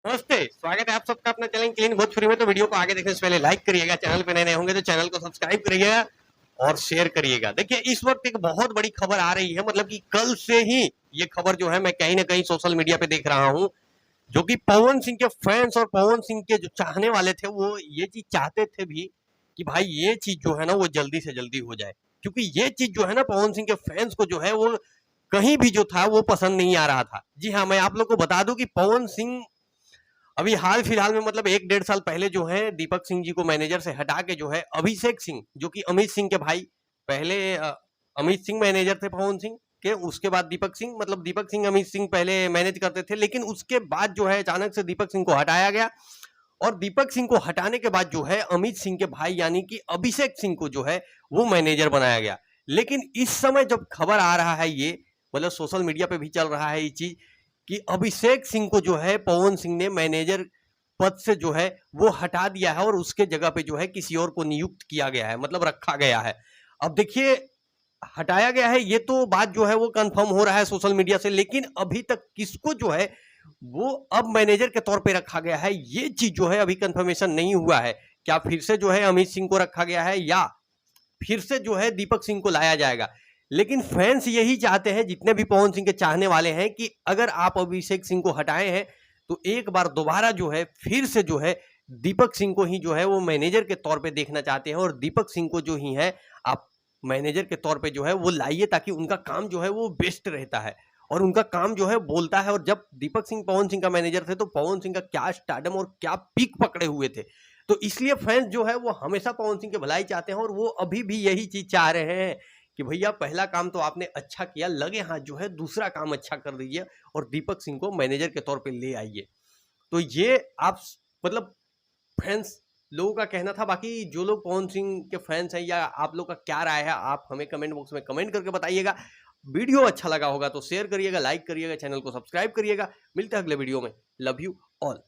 नमस्ते, स्वागत है आप सबका अपना चैनल क्लीन भोजपुरी में। तो वीडियो को आगे देखने से पहले लाइक करिएगा, चैनल पे नए होंगे तो चैनल को सब्सक्राइब करिएगा और शेयर करिएगा। देखिए, इस वक्त एक बहुत बड़ी खबर आ रही है, मतलब कि कल से ही ये खबर जो है मैं कहीं ना कहीं सोशल मीडिया पे देख रहा हूँ, जो कि पवन सिंह के फैंस और पवन सिंह के जो चाहने वाले थे वो ये चीज चाहते थे भी कि भाई ये चीज जो है ना वो जल्दी से जल्दी हो जाए, क्योंकि ये चीज जो है ना पवन सिंह के फैंस को जो है वो कहीं भी जो था वो पसंद नहीं आ रहा था। जी हाँ, मैं आप लोग को बता दूं कि पवन सिंह अभी हाल फिलहाल में, मतलब 1-1.5 साल पहले जो है दीपक सिंह जी को मैनेजर से हटा के जो है अभिषेक सिंह, जो कि अमित सिंह के भाई, पहले अमित सिंह मैनेजर थे पवन सिंह के, उसके बाद दीपक सिंह, मतलब दीपक सिंह अमित सिंह पहले मैनेज करते थे, लेकिन उसके बाद जो है अचानक से दीपक सिंह को हटाया गया। और दीपक सिंह को हटाने के बाद जो है अमित सिंह के भाई यानी कि अभिषेक सिंह को जो है वो मैनेजर बनाया गया। लेकिन इस समय जब खबर आ रहा है, ये मतलब सोशल मीडिया पे भी चल रहा है ये चीज कि अभिषेक सिंह को जो है पवन सिंह ने मैनेजर पद से जो है वो हटा दिया है और उसके जगह पे जो है किसी और को नियुक्त किया गया है, मतलब रखा गया है। अब देखिए, हटाया गया है ये तो बात जो है वो कंफर्म हो रहा है सोशल मीडिया से, लेकिन अभी तक किसको जो है वो अब मैनेजर के तौर पे रखा गया है ये चीज जो है अभी कंफर्मेशन नहीं हुआ है। क्या फिर से जो है अमित सिंह को रखा गया है या फिर से जो है दीपक सिंह को लाया जाएगा? लेकिन फैंस यही चाहते हैं, जितने भी पवन सिंह के चाहने वाले हैं, कि अगर आप अभिषेक सिंह को हटाए हैं तो एक बार दोबारा जो है फिर से जो है दीपक सिंह को ही जो है वो मैनेजर के तौर पे देखना चाहते हैं, और दीपक सिंह को जो ही है आप मैनेजर के तौर पे जो है वो लाइए, ताकि उनका काम जो है वो बेस्ट रहता है और उनका काम जो है बोलता है। और जब दीपक सिंह पवन सिंह का मैनेजर थे तो पवन सिंह का क्या स्टारडम और क्या पीक पकड़े हुए थे, तो इसलिए फैंस जो है वो हमेशा पवन सिंह की भलाई चाहते हैं और वो अभी भी यही चीज चाह रहे हैं कि भैया पहला काम तो आपने अच्छा किया, लगे हाथ जो है दूसरा काम अच्छा कर दीजिए और दीपक सिंह को मैनेजर के तौर पे ले आइए। तो ये आप मतलब फैंस लोगों का कहना था। बाकी जो लोग पवन सिंह के फैंस हैं या आप लोग का क्या राय है, आप हमें कमेंट बॉक्स में कमेंट करके बताइएगा। वीडियो अच्छा लगा होगा तो शेयर करिएगा, लाइक करिएगा, चैनल को सब्सक्राइब करिएगा। मिलते हैं अगले वीडियो में। Love you all.